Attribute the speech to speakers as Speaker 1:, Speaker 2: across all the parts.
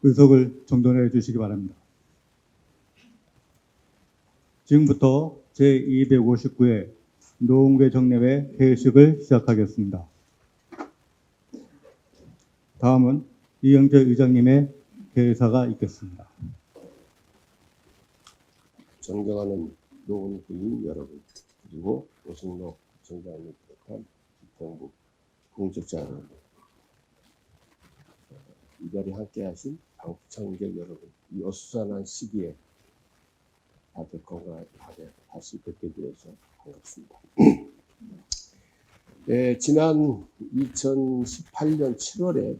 Speaker 1: 의석을 정돈해 주시기 바랍니다. 지금부터 제259회 노원구의 정례회 개회식을 시작하겠습니다. 다음은 이영재 의장님의 개회사가 있겠습니다.
Speaker 2: 존경하는 노원구민 여러분, 그리고 오승록 정장을 비롯한 기평구 공직자 여러분, 이 자리에 함께하신 방청객 여러분, 이 어수선한 시기에 다들 건강하게 다시 뵙게 되어서 반갑습니다. 네, 지난 2018년 7월에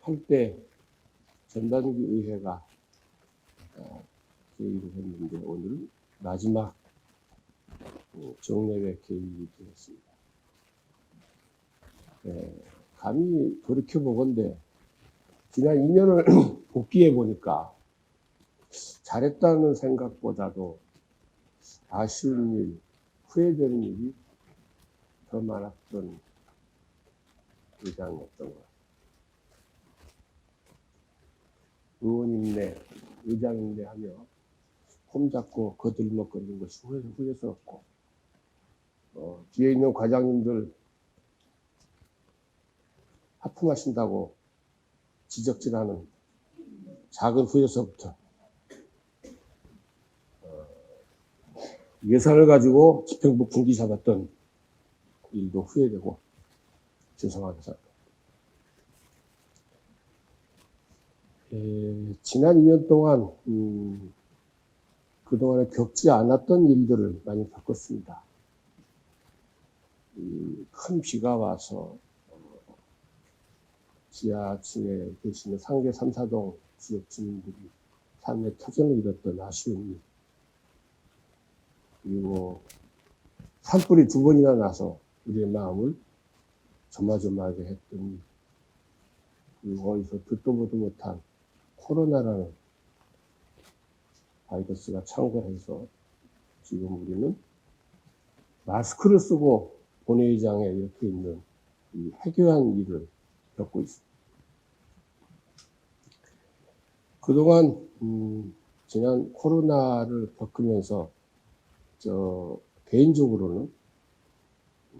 Speaker 2: 8대 전반기 의회가 개의를 했는데 오늘 마지막 정례회 개의이 되었습니다. 감히 돌이켜보건대 지난 2년을 복귀해 보니까 잘했다는 생각보다도 아쉬운 일, 후회되는 일이 더 많았던 의장이었던 것 같아요. 의원님네, 의장님네 하며 폼잡고 거들먹거리는 것이 후회스럽고, 뒤에 있는 과장님들 하품하신다고 지적질하는 작은 후회서부터 예산을 가지고 집행부 분기 잡았던 일도 후회되고 죄송하게 생각합니다. 지난 2년 동안 그동안에 겪지 않았던 일들을 많이 겪었습니다. 큰 비가 와서 지하층에 계시는 상계 3, 4동 지역 주민들이 삶의 터전을 잃었던 아쉬운 일, 그리고 산불이 2번이나 나서 우리의 마음을 조마조마하게 했던 일, 그리고 어디서 듣도 보도 못한 코로나라는 바이러스가 창궐해서 지금 우리는 마스크를 쓰고 본회의장에 이렇게 있는 이 해괴한 일을 겪고 있습니다. 그동안 지난 코로나를 겪으면서 개인적으로는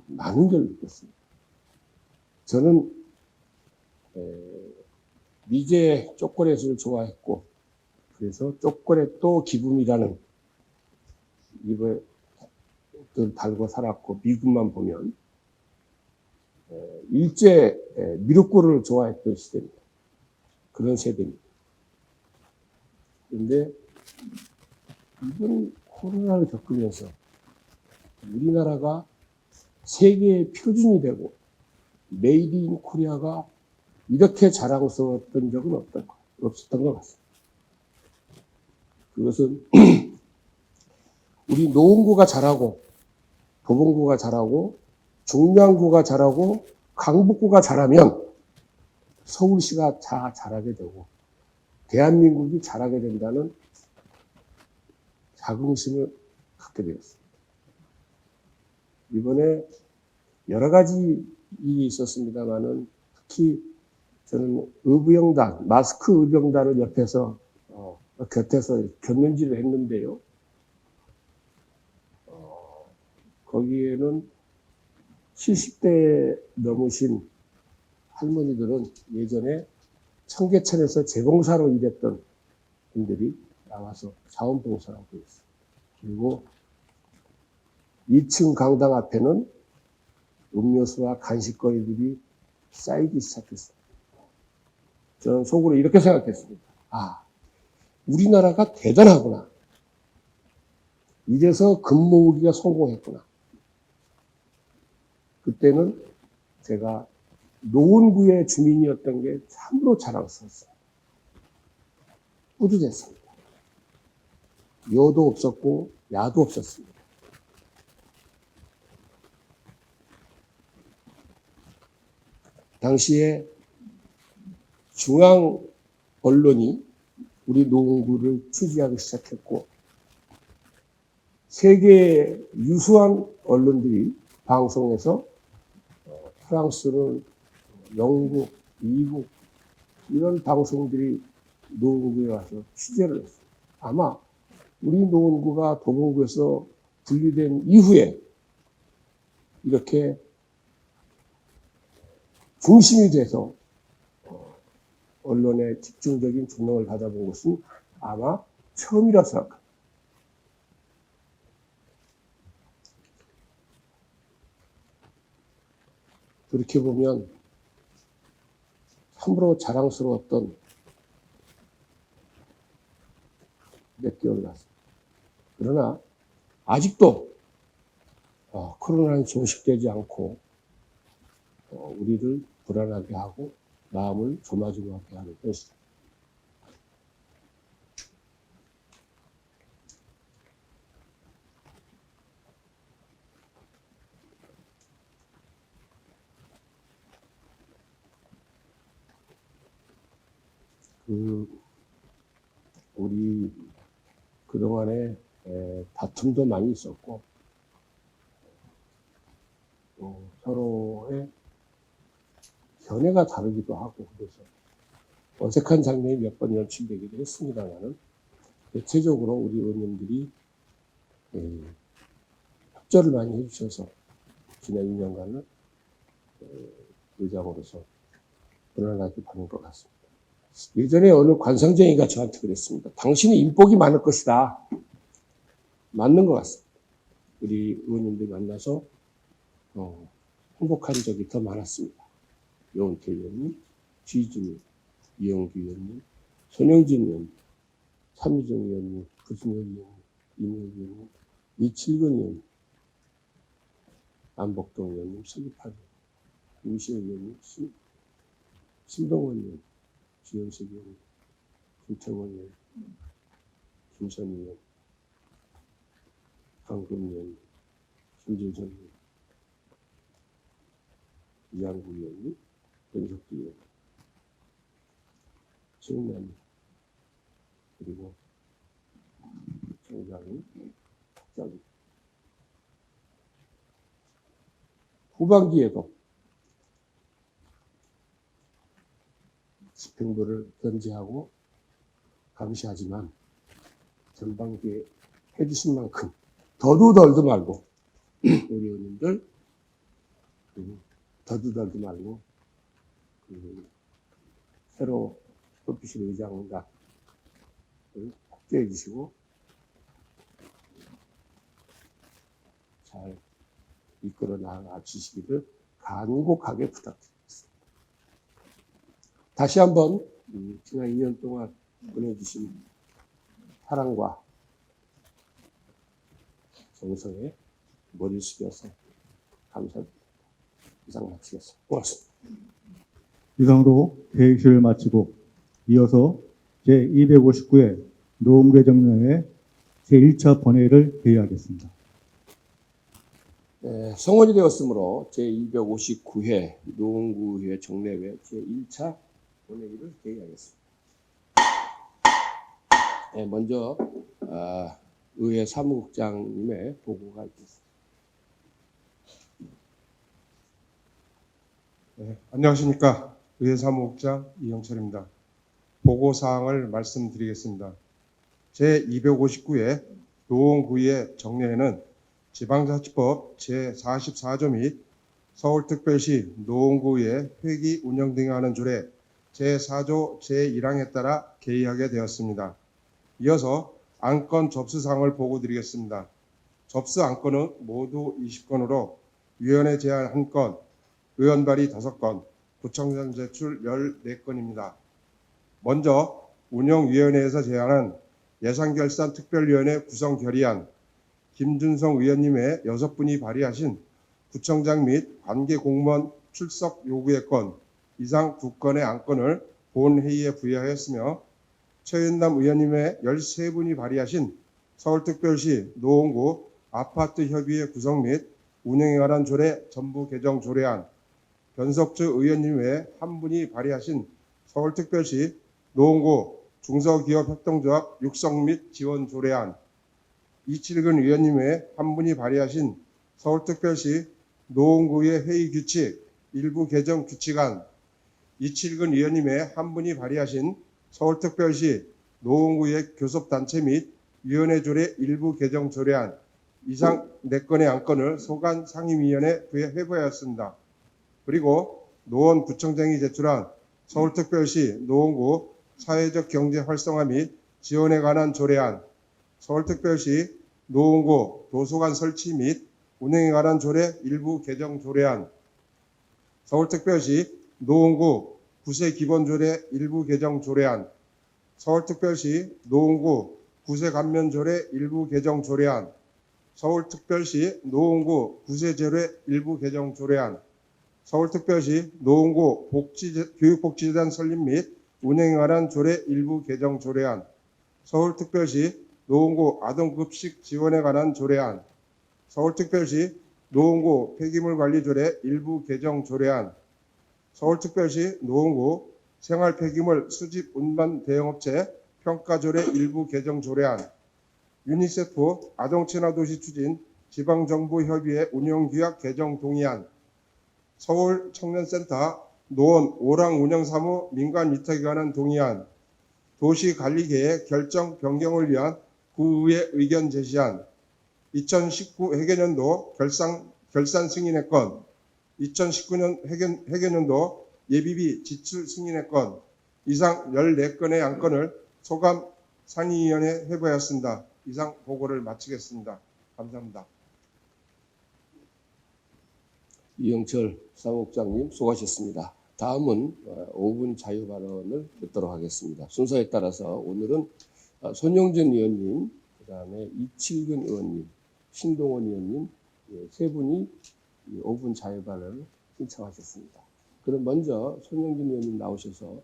Speaker 2: 많은 걸 느꼈습니다. 저는 미제 초콜릿을 좋아했고, 그래서 초콜릿도 기분이라는 입에 달고 살았고, 미국만 보면 일제 미륵국을 좋아했던 시대입니다. 그런 세대입니다. 그런데 이번 코로나를 겪으면서 우리나라가 세계의 표준이 되고 메이드 인 코리아가 이렇게 자랑스러웠던 적은 없었던 것 같습니다. 그것은 우리 노원구가 잘하고 도봉구가 잘하고 중량구가 잘하고 강북구가 잘하면 서울시가 잘하게 되고 대한민국이 잘하게 된다는 자긍심을 갖게 되었습니다. 이번에 여러 가지 일이 있었습니다만은 특히 저는 의부영단, 마스크 의병단을 곁에서 곁눈질을 했는데요. 거기에는 70대 넘으신 할머니들은 예전에 청계천에서 재봉사로 일했던 분들이 나와서 자원봉사를 하고 있어요. 그리고 2층 강당 앞에는 음료수와 간식거리들이 쌓이기 시작했습니다. 저는 속으로 이렇게 생각했습니다. 아, 우리나라가 대단하구나. 이래서 금 모으기가 성공했구나. 그때는 제가 노원구의 주민이었던 게 참으로 자랑스러웠어요. 뿌듯했습니다. 여도 없었고 야도 없었습니다. 당시에 중앙 언론이 우리 노원구를 취재하기 시작했고, 세계 유수한 언론들이 방송에서 프랑스는 영국, 미국 이런 방송들이 노원구에 와서 취재를 했어요. 아마 우리 노원구가 도봉구에서 분리된 이후에 이렇게 중심이 돼서 언론의 집중적인 조명을 받아본 것은 아마 처음이라 생각합니다. 그렇게 보면 참으로 자랑스러웠던 몇 개월 났습니다. 그러나 아직도 코로나는 종식되지 않고 우리를 불안하게 하고 마음을 조마조마하게 하는 것이다. 우리 그동안에 다툼도 많이 있었고 서로의 견해가 다르기도 하고 그래서 어색한 장면이 몇 번 연출되기도 했습니다만은 대체적으로 우리 의원님들이 협조를 많이 해주셔서 지난 2년간을 의장으로서 무난하게 받은 것 같습니다. 예전에 어느 관상쟁이가 저한테 그랬습니다. 당신은 인복이 많을 것이다. 맞는 것 같습니다. 우리 의원님들 만나서 행복한 적이 더 많았습니다. 요은태 의원님, 지준님, 이영규 의원님, 손영진 의원님, 차미정 의원님, 구승현 의원님, 이명규 의원님, 이칠근 의원님, 안복동 의원님, 서기판 의원님, 임시영 의원님, 신동원 의원님, 지현석 의원님, 김태원 의원님, 김선 의원, 강금 의원님, 김진선 의원님, 이양구 의원님, 변석기 의원님, 최은남 그리고 정장이 국장님. 후반기에도 집행부를 견제하고 감시하지만 전반기에 해주신 만큼 더도 말고 우리 의원님들 더도 말고 새로 법비실 의장과 협조해 주시고 잘 이끌어 나가 주시기를 간곡하게 부탁드리겠습니다. 다시 한번 지난 2년 동안 보내주신 사랑과 정성에 머리를 숙여서 감사드립니다. 이상 마치겠습니다. 고맙습니다.
Speaker 1: 이상으로 회의를 마치고 이어서 제259회 노원구의 정례회 제1차 본회의를 개의하겠습니다.
Speaker 2: 성원이 되었으므로 제259회 노원구회 정례회 제1차 본회의를 개의하겠습니다. 먼저 의회 사무국장님의 보고가 있겠습니다.
Speaker 3: 안녕하십니까. 의회 사무국장 이영철입니다. 보고사항을 말씀드리겠습니다. 제259회 노원구의 정례회는 지방자치법 제44조 및 서울특별시 노원구의 회기 운영 등에 하는 조례 제4조 제1항에 따라 개의하게 되었습니다. 이어서 안건 접수사항을 보고드리겠습니다. 접수 안건은 모두 20건으로 위원회 제안 1건, 의원 발의 5건, 구청장 제출 14건입니다. 먼저 운영위원회에서 제안한 예산결산특별위원회 구성 결의안, 김준성 의원님의 6분이 발의하신 구청장 및 관계공무원 출석 요구의 건 이상 2건의 안건을 본회의에 부여하였으며 최윤남 의원님의 13분이 발의하신 서울특별시 노원구 아파트협의회 구성 및 운영에 관한 조례 전부 개정 조례안, 변석주 의원님의 1분이 발의하신 서울특별시 노원구 중소기업협동조합 육성 및 지원 조례안, 이칠근 의원님의 1분이 발의하신 서울특별시 노원구의 회의 규칙 일부 개정 규칙안, 이칠근 의원님의 한 분이 발의하신 서울특별시 노원구의 교섭단체 및 위원회 조례 일부 개정 조례안 이상 4건의 안건을 소관 상임위원회에 회부하였습니다. 그리고 노원구청장이 제출한 서울특별시 노원구 사회적 경제 활성화 및 지원에 관한 조례안, 서울특별시 노원구 도서관 설치 및 운영에 관한 조례 일부 개정 조례안, 서울특별시 노원구 구세 기본조례 일부 개정 조례안, 서울특별시 노원구 구세 감면 조례 일부 개정 조례안, 서울특별시 노원구 구세 조례 일부 개정 조례안, 서울특별시 노원구 교육복지재단 설립 및 운영에 관한 조례 일부 개정 조례안, 서울특별시 노원구 아동급식 지원에 관한 조례안, 서울특별시 노원구 폐기물 관리 조례 일부 개정 조례안, 서울특별시 노원구 생활 폐기물 수집 운반 대행업체 평가 조례 일부 개정 조례안, 유니세프 아동친화도시 추진 지방정부협의회 운영규약 개정 동의안, 서울 청년센터 노원 오랑 운영사무 민간 위탁에 관한 동의안, 도시관리계획 결정 변경을 위한 구의회 의견 제시안, 2019 회계년도 결산 승인의 건, 2019년 회계년도 예비비 지출 승인의 건, 이상 14건의 안건을 소관 상임위원회에 회부하였습니다. 이상 보고를 마치겠습니다. 감사합니다.
Speaker 2: 이영철 사무국장님 수고하셨습니다. 다음은 5분 자유 발언을 듣도록 하겠습니다. 순서에 따라서 오늘은 손영진 의원님, 그다음에 이칠근 의원님, 신동원 의원님 세 분이 5분 자유 발언을 신청하셨습니다. 그럼 먼저 손영진 의원님 나오셔서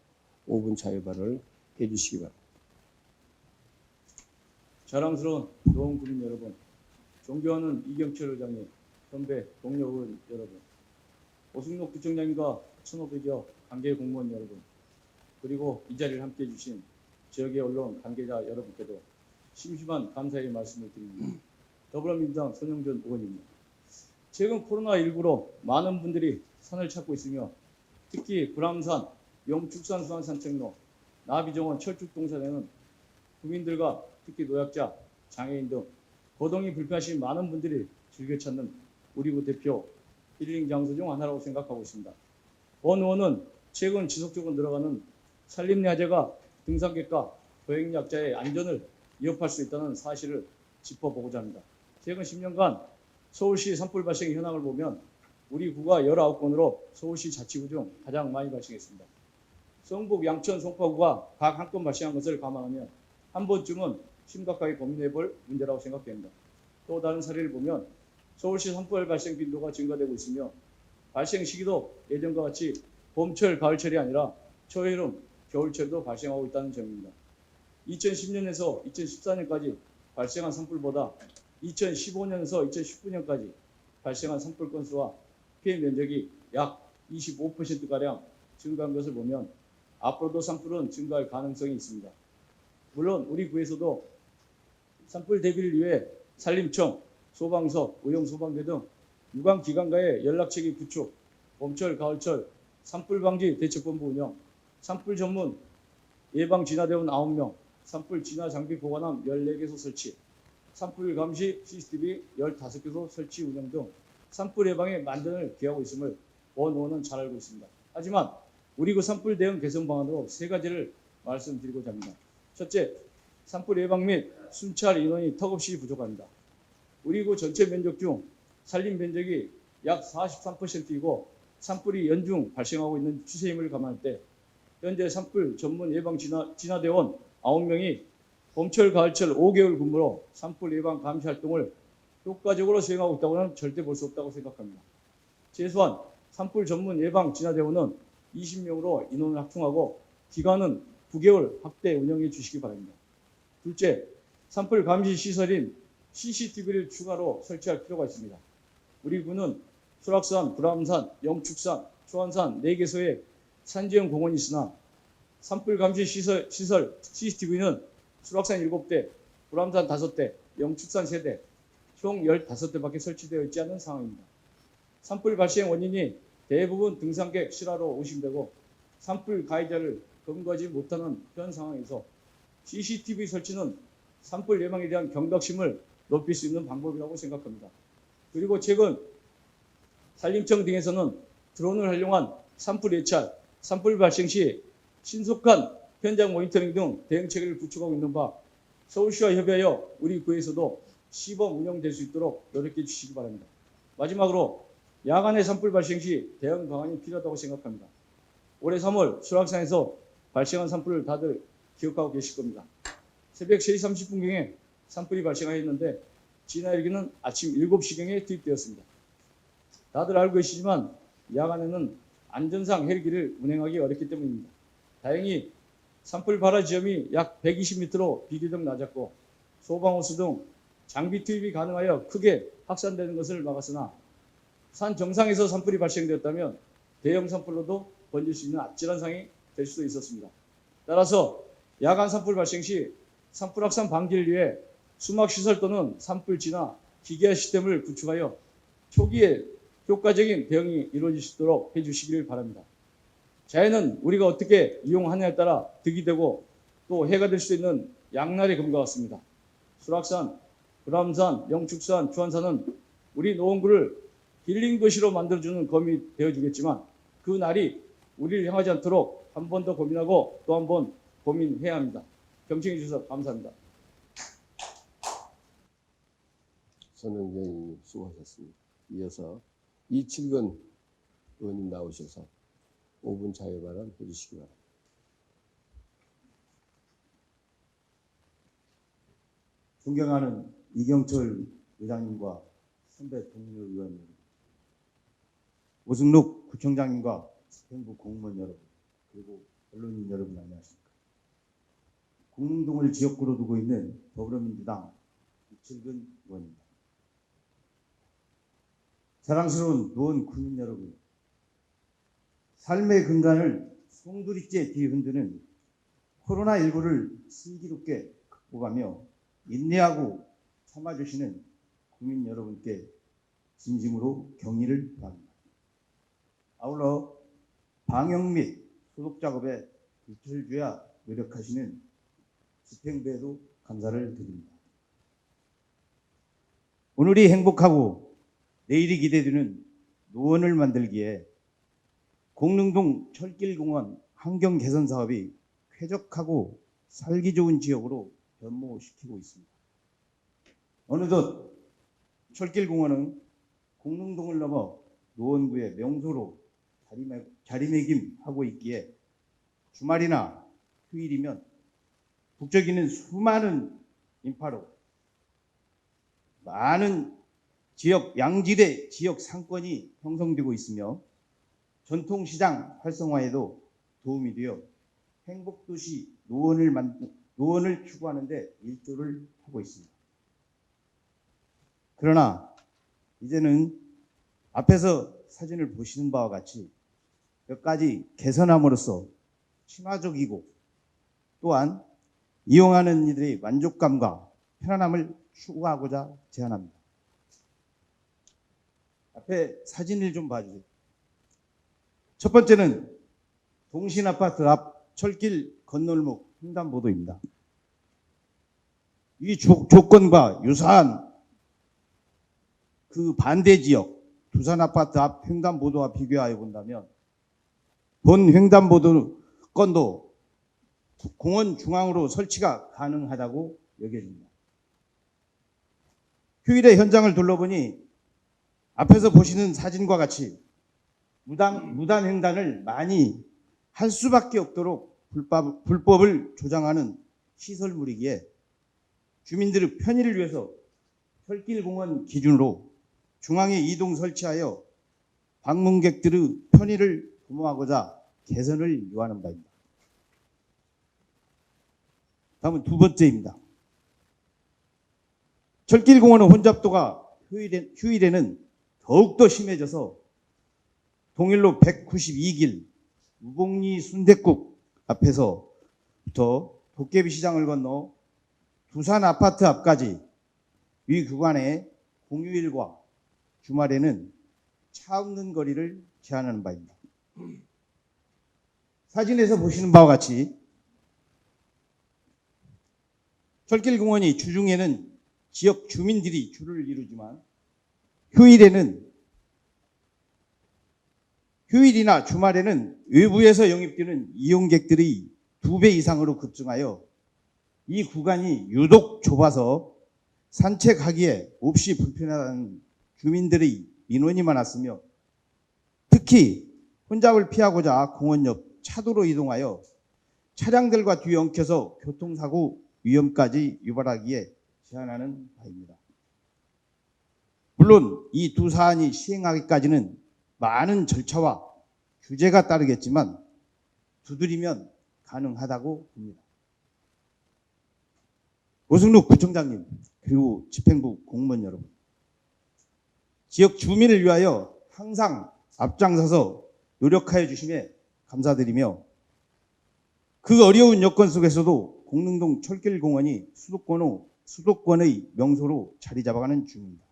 Speaker 2: 5분 자유 발언을 해주시기 바랍니다.
Speaker 4: 자랑스러운 노원구민 여러분, 존경하는 이경철 의장님, 선배 동료 의원 여러분, 오승록 구청장님과 1,500여 관계 공무원 여러분, 그리고 이 자리를 함께해 주신 지역의 언론 관계자 여러분께도 심심한 감사의 말씀을 드립니다. 더불어민주당 손영준 의원입니다. 최근 코로나19로 많은 분들이 산을 찾고 있으며 특히 불암산, 영축산 수안산책로, 나비정원 철쭉동산에는 국민들과 특히 노약자, 장애인 등 거동이 불편하신 많은 분들이 즐겨 찾는 우리 구 대표 힐링 장소 중 하나라고 생각하고 있습니다. 원 의원은 최근 지속적으로 늘어가는 산림야재가 등산객과 보행약자의 안전을 위협할 수 있다는 사실을 짚어보고자 합니다. 최근 10년간 서울시 산불 발생 현황을 보면 우리 구가 19건으로 서울시 자치구 중 가장 많이 발생했습니다. 성북, 양천, 송파구가 각 한 건 발생한 것을 감안하면 한 번쯤은 심각하게 고민해 볼 문제라고 생각됩니다. 또 다른 사례를 보면 서울시 산불 발생 빈도가 증가되고 있으며 발생 시기도 예전과 같이 봄철, 가을철이 아니라 초여름, 겨울철도 발생하고 있다는 점입니다. 2010년에서 2014년까지 발생한 산불보다 2015년에서 2019년까지 발생한 산불 건수와 피해 면적이 약 25%가량 증가한 것을 보면 앞으로도 산불은 증가할 가능성이 있습니다. 물론 우리 구에서도 산불 대비를 위해 산림청, 소방서, 의용소방대 등 유관기관과의 연락체계 구축, 봄철, 가을철 산불 방지 대책본부 운영, 산불 전문 예방 진화대원 9명, 산불 진화 장비 보관함 14개소 설치, 산불 감시 CCTV 15개소 설치 운영 등 산불 예방에 만전을 기하고 있음을 원 의원은 잘 알고 있습니다. 하지만 우리 구 산불 대응 개선 방안으로 3가지를 말씀드리고자 합니다. 첫째, 산불 예방 및 순찰 인원이 턱없이 부족합니다. 우리 구 전체 면적 중 산림 면적이 약 43%이고 산불이 연중 발생하고 있는 추세임을 감안할 때 현재 산불 전문 예방 진화대원 9명이 봄철, 가을철 5개월 근무로 산불 예방 감시 활동을 효과적으로 수행하고 있다고는 절대 볼 수 없다고 생각합니다. 최소한 산불 전문 예방 진화대원은 20명으로 인원을 확충하고 기간은 9개월 확대 운영해 주시기 바랍니다. 둘째, 산불 감시 시설인 CCTV를 추가로 설치할 필요가 있습니다. 우리 구는 수락산, 불암산, 영축산, 초안산 4개소의 산지형 공원이 있으나 산불 감시 시설 CCTV는 수락산 7대, 불암산 5대, 영축산 3대, 총 15대밖에 설치되어 있지 않은 상황입니다. 산불 발생 원인이 대부분 등산객 실화로 의심되고 산불 가해자를 검거하지 못하는 현 상황에서 CCTV 설치는 산불 예방에 대한 경각심을 높일 수 있는 방법이라고 생각합니다. 그리고 최근 산림청 등에서는 드론을 활용한 산불 예찰, 산불 발생 시 신속한 현장 모니터링 등 대응체계를 구축하고 있는 바 서울시와 협의하여 우리 구에서도 시범 운영될 수 있도록 노력해 주시기 바랍니다. 마지막으로 야간에 산불 발생 시 대응 방안이 필요하다고 생각합니다. 올해 3월 수락산에서 발생한 산불을 다들 기억하고 계실 겁니다. 새벽 3시 30분경에 산불이 발생하였는데 진화 헬기는 아침 7시경에 투입되었습니다. 다들 알고 계시지만 야간에는 안전상 헬기를 운행하기 어렵기 때문입니다. 다행히 산불 발화 지점이 약 120m로 비교적 낮았고 소방호수 등 장비 투입이 가능하여 크게 확산되는 것을 막았으나 산 정상에서 산불이 발생되었다면 대형 산불로도 번질 수 있는 아찔한 상황이 될 수도 있었습니다. 따라서 야간 산불 발생 시 산불 확산 방지를 위해 수막시설 또는 산불 진화 기계화 시스템을 구축하여 초기에 효과적인 대응이 이루어질 수 있도록 해주시길 바랍니다. 자연은 우리가 어떻게 이용하느냐에 따라 득이 되고 또 해가 될 수 있는 양날의 검과 같습니다. 수락산, 불암산, 영축산, 주안산은 우리 노원구를 힐링 도시로 만들어주는 검이 되어주겠지만 그 날이 우리를 향하지 않도록 한 번 더 고민하고 또 한 번 고민해야 합니다. 경청해 주셔서 감사합니다.
Speaker 2: 선영장님 수고하셨습니다. 이어서 이칠근 의원님 나오셔서 5분 자유 발언 해주시기 바랍니다.
Speaker 5: 존경하는 이경철 의장님과 선배 동료 의원 여러분, 오승록 구청장님과 집행부 공무원 여러분, 그리고 언론인 여러분 안녕하십니까. 공릉동을 지역구로 두고 있는 더불어민주당 이칠근 의원입니다. 사랑스러운 노원 구민 여러분, 삶의 근간을 송두리째 뒤흔드는 코로나19를 슬기롭게 극복하며 인내하고 참아주시는 국민 여러분께 진심으로 경의를 표합니다. 아울러 방역 및 소독 작업에 불철주야 노력하시는 집행부에도 감사를 드립니다. 오늘이 행복하고 내일이 기대되는 노원을 만들기에 공릉동 철길공원 환경 개선 사업이 쾌적하고 살기 좋은 지역으로 변모시키고 있습니다. 어느덧 철길공원은 공릉동을 넘어 노원구의 명소로 자리매김하고 있기에 주말이나 휴일이면 북적이는 수많은 인파로 많은 지역 양질의 지역 상권이 형성되고 있으며 전통시장 활성화에도 도움이 되어 행복도시 노원을 추구하는 데 일조를 하고 있습니다. 그러나 이제는 앞에서 사진을 보시는 바와 같이 몇 가지 개선함으로써 친화적이고 또한 이용하는 이들의 만족감과 편안함을 추구하고자 제안합니다. 앞에 사진을 좀 봐주세요. 첫 번째는 동신아파트 앞 철길 건널목 횡단보도입니다. 이 조건과 유사한 그 반대 지역 두산아파트 앞 횡단보도와 비교하여 본다면 본 횡단보도 건도 공원 중앙으로 설치가 가능하다고 여겨집니다. 휴일에 현장을 둘러보니 앞에서 보시는 사진과 같이 무단 횡단을 많이 할 수밖에 없도록 불법을 조장하는 시설물이기에 주민들의 편의를 위해서 철길공원 기준으로 중앙에 이동 설치하여 방문객들의 편의를 도모하고자 개선을 요하는 바입니다. 다음은 두 번째입니다. 철길공원의 혼잡도가 휴일에는 더욱더 심해져서 동일로 192길 우봉리 순댓국 앞에서부터 도깨비 시장을 건너 두산 아파트 앞까지 위 구간에 공휴일과 주말에는 차 없는 거리를 제한하는 바입니다. 사진에서 보시는 바와 같이 철길공원이 주중에는 지역 주민들이 줄을 이루지만 휴일이나 주말에는 외부에서 영입되는 이용객들이 2배 이상으로 급증하여 이 구간이 유독 좁아서 산책하기에 몹시 불편하다는 주민들의 민원이 많았으며, 특히 혼잡을 피하고자 공원 옆 차도로 이동하여 차량들과 뒤엉켜서 교통사고 위험까지 유발하기에 제한하는 바입니다. 물론 이 두 사안이 시행하기까지는 많은 절차와 규제가 따르겠지만 두드리면 가능하다고 봅니다. 오승록 구청장님, 그리고 집행부 공무원 여러분, 지역 주민을 위하여 항상 앞장서서 노력하여 주심에 감사드리며, 그 어려운 여건 속에서도 공릉동 철길공원이 수도권의 명소로 자리 잡아가는 중입니다.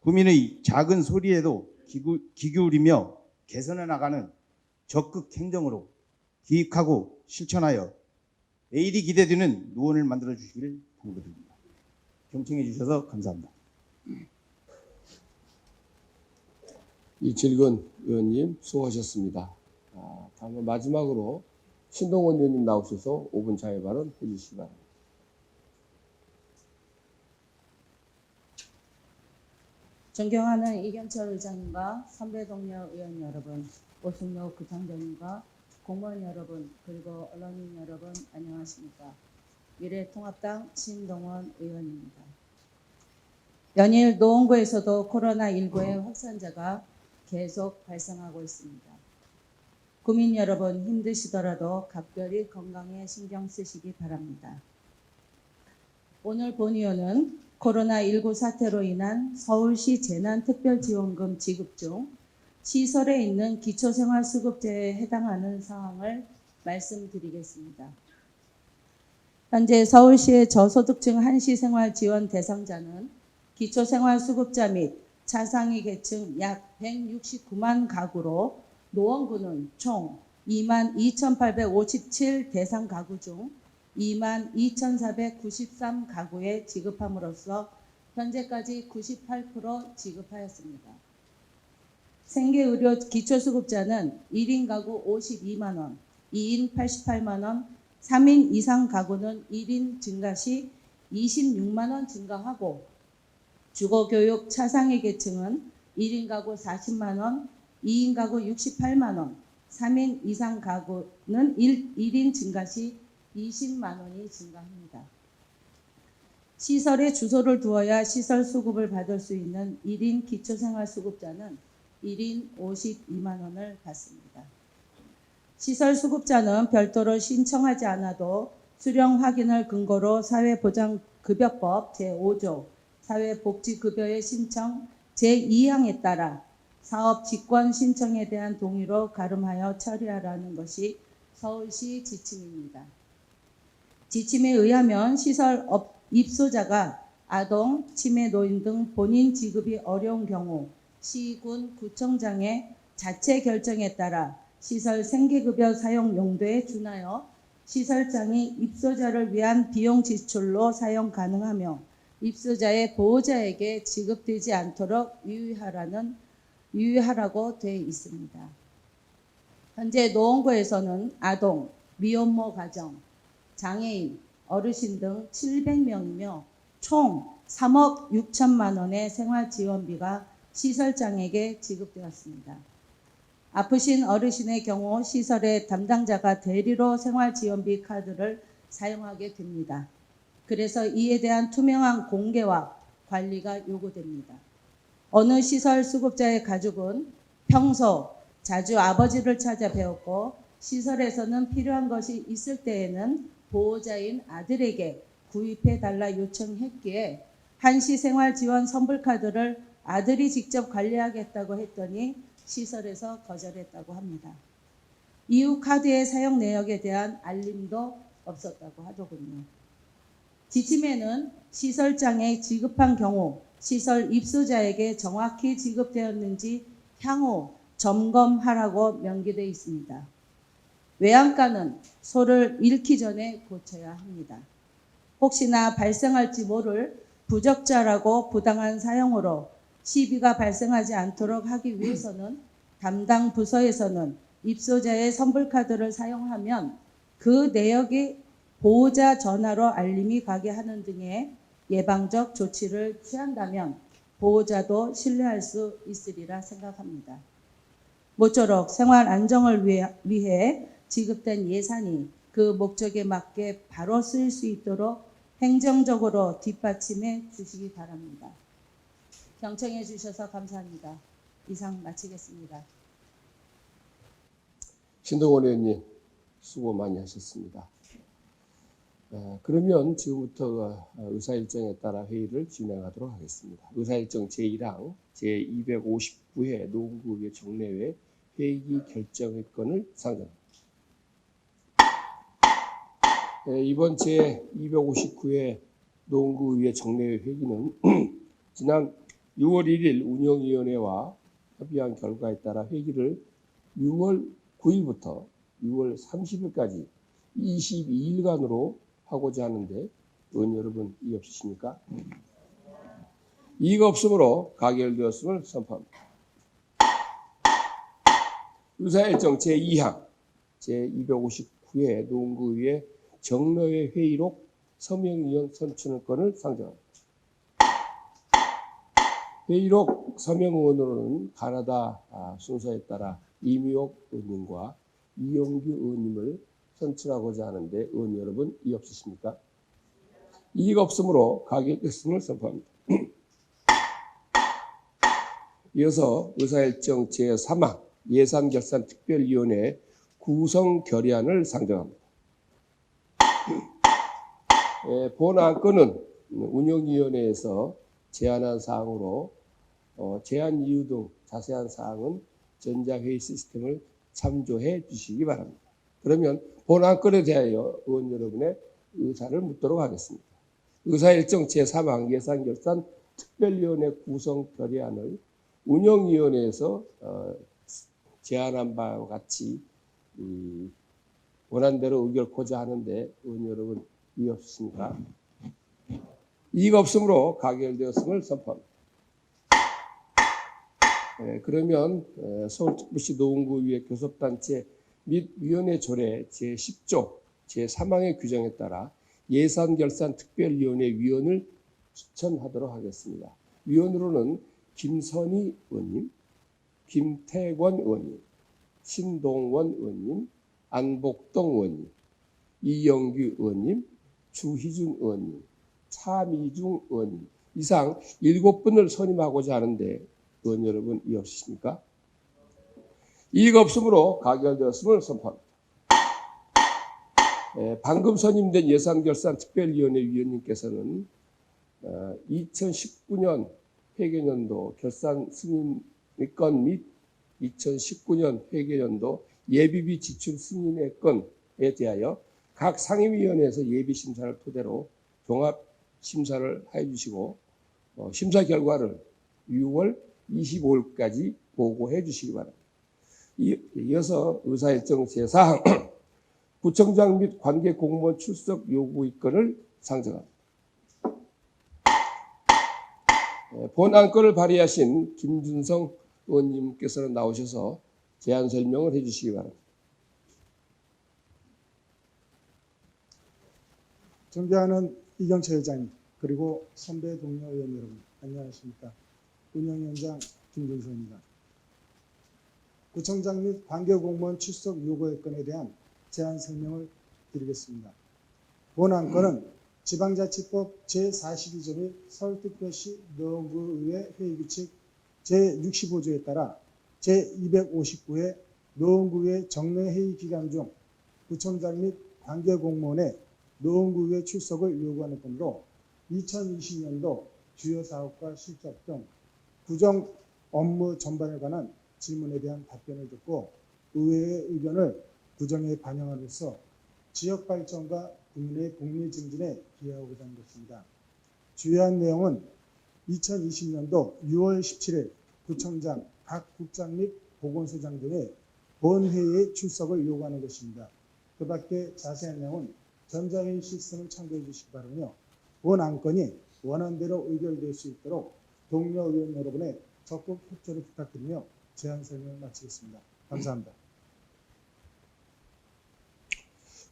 Speaker 5: 구민의 작은 소리에도 귀 기울이며 개선해 나가는 적극 행정으로 기획하고 실천하여 내일이 기대되는 노원을 만들어 주시기를 당부드립니다. 경청해 주셔서 감사합니다.
Speaker 2: 이철근 의원님 수고하셨습니다. 다음은 마지막으로 신동원 의원님 나오셔서 5분 자유 발언 해주시기 바랍니다.
Speaker 6: 존경하는 이경철 의장님과 선배 동료 의원 여러분, 오승록 구청장님과 공무원 여러분, 그리고 언론인 여러분, 안녕하십니까. 미래통합당 신동원 의원입니다. 연일 노원구에서도 코로나19의 확산자가 계속 발생하고 있습니다. 구민 여러분, 힘드시더라도 각별히 건강에 신경 쓰시기 바랍니다. 오늘 본의원은 코로나19 사태로 인한 서울시 재난특별지원금 지급 중 시설에 있는 기초생활수급제에 해당하는 사항을 말씀드리겠습니다. 현재 서울시의 저소득층 한시생활지원 대상자는 기초생활수급자 및 차상위 계층 약 169만 가구로 노원구는 총 22,857 대상 가구 중 22,493 가구에 지급함으로써 현재까지 98% 지급하였습니다. 생계의료 기초수급자는 1인 가구 52만 원, 2인 88만 원, 3인 이상 가구는 1인 증가 시 26만 원 증가하고, 주거교육 차상위 계층은 1인 가구 40만 원, 2인 가구 68만 원, 3인 이상 가구는 1인 증가 시 20만 원이 증가합니다. 시설에 주소를 두어야 시설 수급을 받을 수 있는 1인 기초생활수급자는 1인 52만 원을 받습니다. 시설 수급자는 별도로 신청하지 않아도 수령 확인을 근거로 사회보장급여법 제5조 사회복지급여의 신청 제2항에 따라 사업 직권 신청에 대한 동의로 가름하여 처리하라는 것이 서울시 지침입니다. 지침에 의하면 시설 입소자가 아동, 치매, 노인 등 본인 지급이 어려운 경우 시군 구청장의 자체 결정에 따라 시설 생계급여 사용 용도에 준하여 시설장이 입소자를 위한 비용 지출로 사용 가능하며 입소자의 보호자에게 지급되지 않도록 유의하라고 되어 있습니다. 현재 노원구에서는 아동, 미혼모 가정, 장애인, 어르신 등 700명이며 총 3억 6천만 원의 생활지원비가 시설장에게 지급되었습니다. 아프신 어르신의 경우 시설의 담당자가 대리로 생활지원비 카드를 사용하게 됩니다. 그래서 이에 대한 투명한 공개와 관리가 요구됩니다. 어느 시설 수급자의 가족은 평소 자주 아버지를 찾아 배웠고 시설에서는 필요한 것이 있을 때에는 보호자인 아들에게 구입해달라 요청했기에 한시생활지원 선불카드를 아들이 직접 관리하겠다고 했더니 시설에서 거절했다고 합니다. 이후 카드의 사용 내역에 대한 알림도 없었다고 하더군요. 지침에는 시설장에 지급한 경우 시설 입소자에게 정확히 지급되었는지 향후 점검하라고 명기되어 있습니다. 외양간은 소를 잃기 전에 고쳐야 합니다. 혹시나 발생할지 모를 부적절하고 부당한 사용으로 시비가 발생하지 않도록 하기 위해서는 담당 부서에서는 입소자의 선불카드를 사용하면 그 내역이 보호자 전화로 알림이 가게 하는 등의 예방적 조치를 취한다면 보호자도 신뢰할 수 있으리라 생각합니다. 모쪼록 생활 안정을 위해 지급된 예산이 그 목적에 맞게 바로 쓰일 수 있도록 행정적으로 뒷받침해 주시기 바랍니다. 경청해 주셔서 감사합니다. 이상 마치겠습니다.
Speaker 2: 신동원 의원님 수고 많이 하셨습니다. 그러면 지금부터 의사일정에 따라 회의를 진행하도록 하겠습니다. 의사일정 제1항 제259회 노원구의회 정례회 회의 결정의 건을 상정합니다. 이번 제259회 노원구의회 정례회 회의는 지난 6월 1일 운영위원회와 협의한 결과에 따라 회의를 6월 9일부터 6월 30일까지 22일간으로 하고자 하는데 의원 여러분 이의 없으십니까? 이의가 없으므로 가결되었음을 선포합니다. 의사일정 제2항 제259회 노원구의회 정례회 회의록 서명위원 선출건을 상정합니다. 회의록 서명의원으로는 가나다 순서에 따라 이미옥 의원님과 이영규 의원님을 선출하고자 하는데 의원 여러분 이의 없으십니까? 이의가 없으므로 가결됐음을 선포합니다. 이어서 의사일정 제3항 예산결산특별위원회 구성 결의안을 상정합니다. 본 안건은 운영위원회에서 제안한 사항으로 제안 이유 등 자세한 사항은 전자회의 시스템을 참조해 주시기 바랍니다. 그러면 본 안건에 대하여 의원 여러분의 의사를 묻도록 하겠습니다. 의사일정 제3항 예산결산 특별위원회 구성 결의안을 운영위원회에서 제안한 바와 같이 원안대로 의결코자 하는데 의원 여러분 이의 없으십니까? 이의가 없으므로 가결되었음을 선포합니다. 그러면 서울특별시 노원구의회 교섭단체 및 위원회 조례 제10조 제3항의 규정에 따라 예산결산특별위원회 위원을 추천하도록 하겠습니다. 위원으로는 김선희 의원님, 김태권 의원님, 신동원 의원님, 안복동 의원님, 이영규 의원님, 주희준 의원님, 차미중 의원님 이상 7분을 선임하고자 하는데 의원 여러분 이의 없으십니까? 이의가 없으므로 가결되었음을 선포합니다. 방금 선임된 예산결산특별위원회 위원님께서는 2019년 회계연도 결산 승인권 및 2019년 회계연도 예비비 지출 승인의 건에 대하여 각 상임위원회에서 예비심사를 토대로 종합심사를 해주시고 심사 결과를 6월 25일까지 보고해 주시기 바랍니다. 이어서 의사일정 제4항 구청장 및 관계 공무원 출석 요구 건을 상정합니다. 본 안건을 발의하신 김준성 의원님께서는 나오셔서 제안 설명을 해 주시기 바랍니다.
Speaker 7: 존경하는 이경철 회장님 그리고 선배 동료 의원 여러분 안녕하십니까? 운영위원장 김준성입니다. 구청장 및 관계공무원 출석 요구 건에 대한 제안 설명을 드리겠습니다. 본 안건은 지방자치법 제42조 및 서울특별시 노원구의회 회의규칙 제65조에 따라 제259회 노원구의회 정례회의 기간 중 구청장 및 관계공무원의 노원구의회 출석을 요구하는 건으로 2020년도 주요 사업과 실적 등 구정 업무 전반에 관한 질문에 대한 답변을 듣고 의회의 의견을 구정에 반영함으로써 지역 발전과 국민의 복리 증진에 기여하고자 하는 것입니다. 주요한 내용은 2020년도 6월 17일 구청장, 각 국장 및 보건소장 등의 본회의에 출석을 요구하는 것입니다. 그 밖에 자세한 내용은 전자회의 시스템을 참고해 주시기 바라며 본 안건이 원안대로 의결될 수 있도록 동료 의원 여러분의 적극 협조를 부탁드리며 제안 설명을 마치겠습니다. 감사합니다.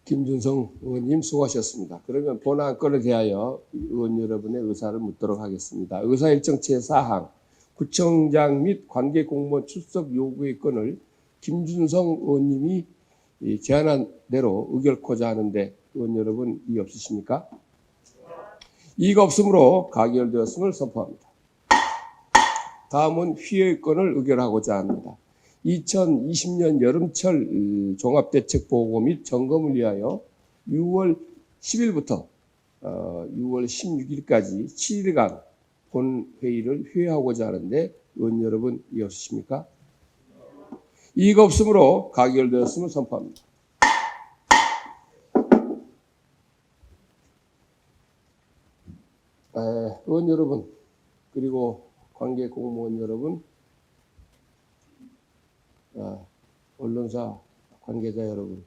Speaker 2: 김준성 의원님 수고하셨습니다. 그러면 본 안건에 대하여 의원 여러분의 의사를 묻도록 하겠습니다. 의사일정 제4항 구청장 및 관계공무원 출석 요구의 건을 김준성 의원님이 제안한 대로 의결코자 하는데 의원 여러분 이의 없으십니까? 이의가 없으므로 가결되었음을 선포합니다. 다음은 회의 건을 의결하고자 합니다. 2020년 여름철 종합대책보고 및 점검을 위하여 6월 10일부터 6월 16일까지 7일간 본회의를 회의하고자 하는데 의원 여러분 이의 없으십니까? 이의가 없으므로 가결되었음을 선포합니다. 의원 여러분 그리고 관계 공무원 여러분, 언론사 관계자 여러분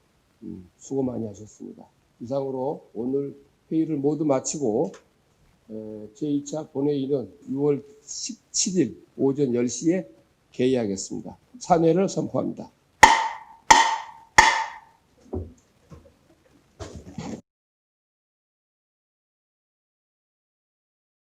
Speaker 2: 수고 많이 하셨습니다. 이상으로 오늘 회의를 모두 마치고 제2차 본회의는 6월 17일 오전 10시에 개의하겠습니다. 사내를 선포합니다.